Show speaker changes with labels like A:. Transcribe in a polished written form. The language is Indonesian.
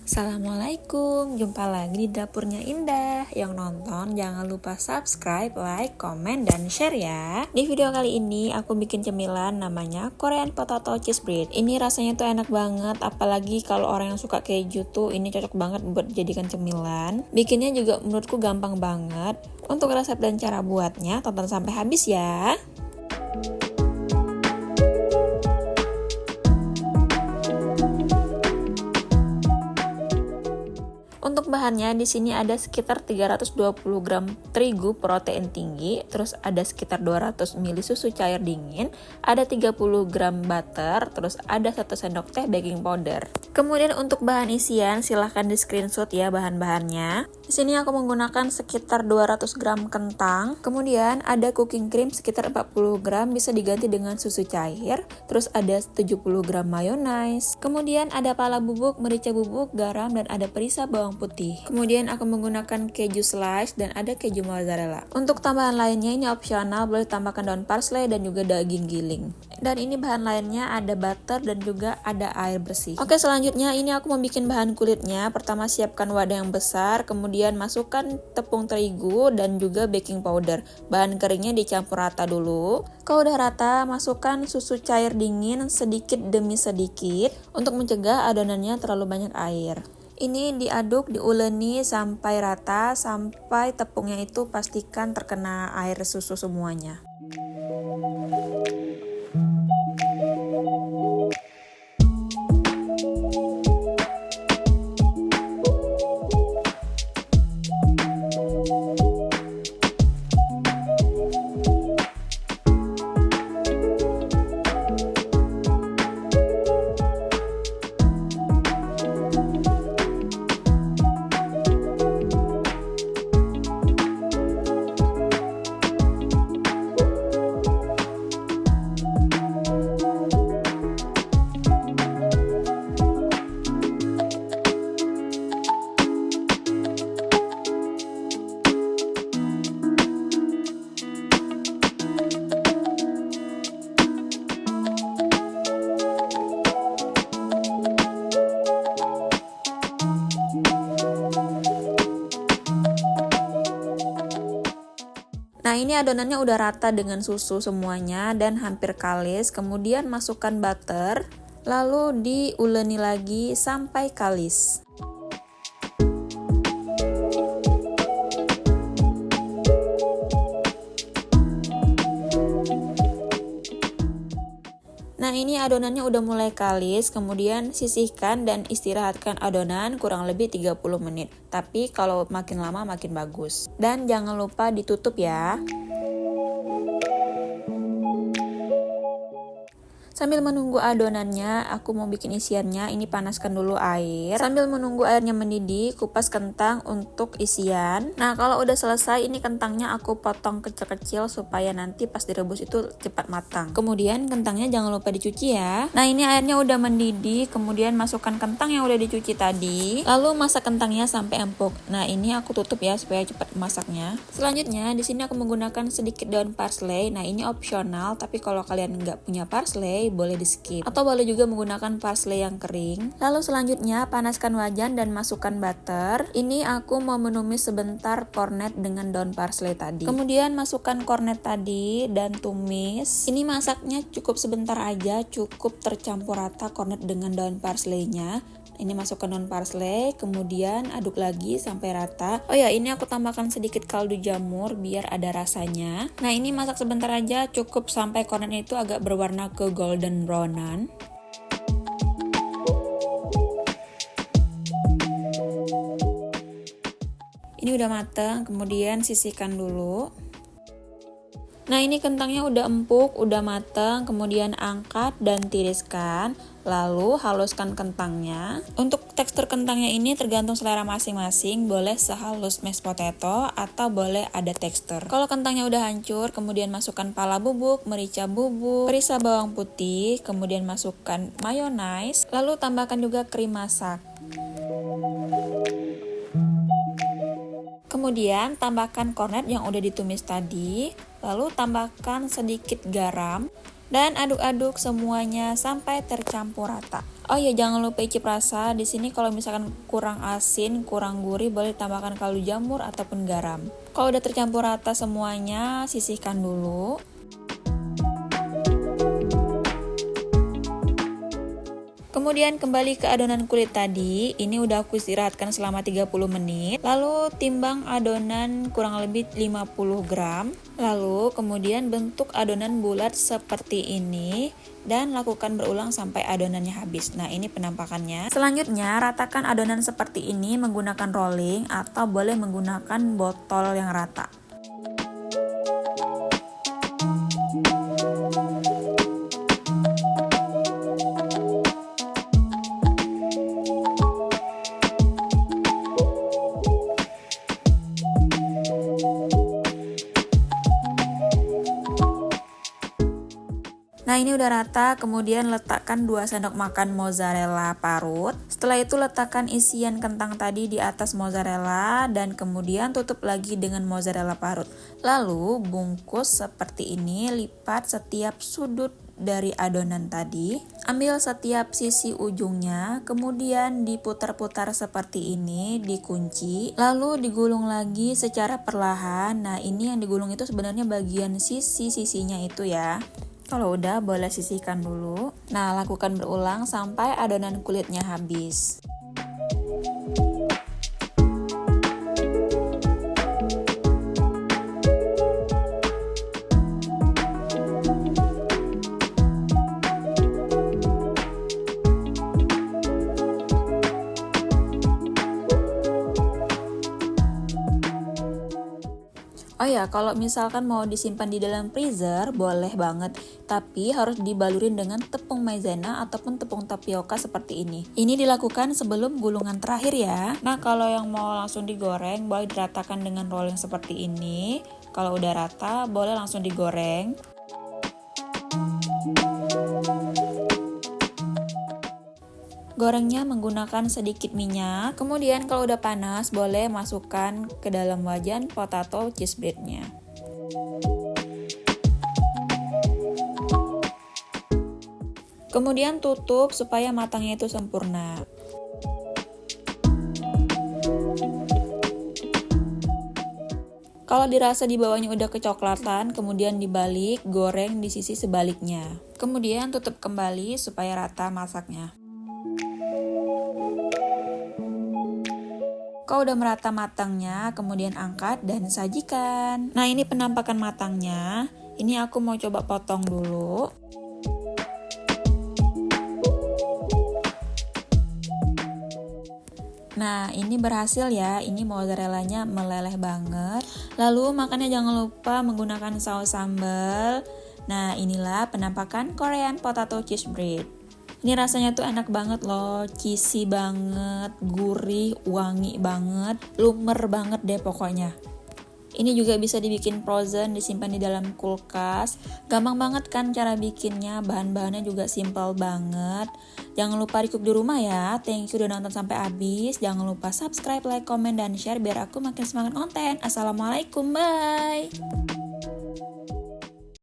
A: Assalamualaikum, jumpa lagi di dapurnya Indah. Yang nonton jangan lupa subscribe, like, komen, dan share ya. Di video kali ini aku bikin cemilan namanya Korean Potato Cheese Bread. Ini rasanya tuh enak banget, apalagi kalau orang yang suka keju tuh ini cocok banget buat dijadikan cemilan. Bikinnya juga menurutku gampang banget. Untuk resep dan cara buatnya tonton sampai habis ya. Untuk bahannya di sini ada sekitar 320 gram terigu protein tinggi, terus ada sekitar 200 ml susu cair dingin, ada 30 gram butter, terus ada 1 sendok teh baking powder. Kemudian untuk bahan isian silahkan di screenshot ya bahan-bahannya. Di sini aku menggunakan sekitar 200 gram kentang, kemudian ada cooking cream sekitar 40 gram bisa diganti dengan susu cair, terus ada 70 gram mayonnaise, kemudian ada pala bubuk, merica bubuk, garam, dan ada perisa bawang putih. Kemudian aku menggunakan keju slice dan ada keju mozzarella. Untuk tambahan lainnya ini opsional, boleh tambahkan daun parsley dan juga daging giling. Dan ini bahan lainnya ada butter dan juga ada air bersih. Oke, selanjutnya ini aku mau bikin bahan kulitnya. Pertama siapkan wadah yang besar, kemudian masukkan tepung terigu dan juga baking powder. Bahan keringnya dicampur rata dulu. Kalau udah rata, masukkan susu cair dingin sedikit demi sedikit untuk mencegah adonannya terlalu banyak air. Ini diaduk, diuleni sampai rata, sampai tepungnya itu pastikan terkena air susu semuanya. Nah, ini adonannya udah rata dengan susu semuanya dan hampir kalis. Kemudian masukkan butter, lalu diuleni lagi sampai kalis. Nah, ini adonannya udah mulai kalis, kemudian sisihkan dan istirahatkan adonan kurang lebih 30 menit. Tapi kalau makin lama makin bagus. Dan jangan lupa ditutup ya. Sambil menunggu adonannya, aku mau bikin isiannya. Ini panaskan dulu air. Sambil menunggu airnya mendidih, kupas kentang untuk isian. Nah, kalau udah selesai, ini kentangnya aku potong kecil-kecil supaya nanti pas direbus itu cepat matang. Kemudian kentangnya jangan lupa dicuci ya. Nah, ini airnya udah mendidih, kemudian masukkan kentang yang udah dicuci tadi. Lalu masak kentangnya sampai empuk. Nah, ini aku tutup ya supaya cepat masaknya. Selanjutnya, di sini aku menggunakan sedikit daun parsley. Nah, ini opsional, tapi kalau kalian nggak punya parsley, boleh di skip atau boleh juga menggunakan parsley yang kering. Lalu selanjutnya panaskan wajan dan masukkan butter. Ini aku mau menumis sebentar kornet dengan daun parsley tadi. Kemudian masukkan kornet tadi dan tumis. Ini masaknya cukup sebentar aja, cukup tercampur rata kornet dengan daun parsleynya. Ini masukkan daun parsley, kemudian aduk lagi sampai rata. Oh ya, ini aku tambahkan sedikit kaldu jamur biar ada rasanya. Nah, ini masak sebentar aja, cukup sampai kornetnya itu agak berwarna ke golden brownan. Ini udah mateng, kemudian sisihkan dulu. Nah, ini kentangnya udah empuk, udah mateng, kemudian angkat dan tiriskan, lalu haluskan kentangnya. Untuk tekstur kentangnya ini tergantung selera masing-masing, boleh sehalus mashed potato atau boleh ada tekstur. Kalau kentangnya udah hancur, kemudian masukkan pala bubuk, merica bubuk, perisa bawang putih, kemudian masukkan mayonnaise, lalu tambahkan juga krim masak. Kemudian tambahkan kornet yang udah ditumis tadi, lalu tambahkan sedikit garam dan aduk-aduk semuanya sampai tercampur rata. Oh iya, jangan lupa icip rasa. Di sini kalau misalkan kurang asin, kurang gurih, boleh tambahkan kaldu jamur ataupun garam. Kalau udah tercampur rata semuanya, sisihkan dulu. Kemudian kembali ke adonan kulit tadi, ini udah aku istirahatkan selama 30 menit. Lalu timbang adonan kurang lebih 50 gram. Lalu kemudian bentuk adonan bulat seperti ini dan lakukan berulang sampai adonannya habis. Nah, ini penampakannya. Selanjutnya, ratakan adonan seperti ini menggunakan rolling atau boleh menggunakan botol yang rata. Nah, ini udah rata, kemudian letakkan 2 sendok makan mozzarella parut. Setelah itu letakkan isian kentang tadi di atas mozzarella dan kemudian tutup lagi dengan mozzarella parut. Lalu bungkus seperti ini, lipat setiap sudut dari adonan tadi. Ambil setiap sisi ujungnya, kemudian diputar-putar seperti ini, dikunci, lalu digulung lagi secara perlahan. Nah, ini yang digulung itu sebenarnya bagian sisi-sisinya itu ya. Kalau udah, boleh sisihkan dulu. Nah, lakukan berulang sampai adonan kulitnya habis. Oh ya, kalau misalkan mau disimpan di dalam freezer, boleh banget. Tapi harus dibalurin dengan tepung maizena ataupun tepung tapioka seperti ini. Ini dilakukan sebelum gulungan terakhir ya. Nah, kalau yang mau langsung digoreng, boleh diratakan dengan rolling seperti ini. Kalau udah rata, boleh langsung digoreng. Gorengnya menggunakan sedikit minyak. Kemudian kalau udah panas, boleh masukkan ke dalam wajan potato cheese bread-nya. Kemudian tutup supaya matangnya itu sempurna. Kalau dirasa di bawahnya udah kecoklatan, kemudian dibalik, goreng di sisi sebaliknya. Kemudian tutup kembali supaya rata masaknya. Kalau udah merata matangnya, kemudian angkat dan sajikan. Nah, ini penampakan matangnya. Ini aku mau coba potong dulu. Nah, ini berhasil ya. Ini mozzarellanya meleleh banget. Lalu makannya jangan lupa menggunakan saus sambal. Nah, inilah penampakan Korean potato cheese bread. Ini rasanya tuh enak banget loh, cheesy banget, gurih, wangi banget, lumer banget deh pokoknya. Ini juga bisa dibikin frozen, disimpan di dalam kulkas. Gampang banget kan cara bikinnya, bahan-bahannya juga simple banget. Jangan lupa di cook di rumah ya. Thank you udah nonton sampai habis. Jangan lupa subscribe, like, comment, dan share biar aku makin semangat konten. Assalamualaikum, bye!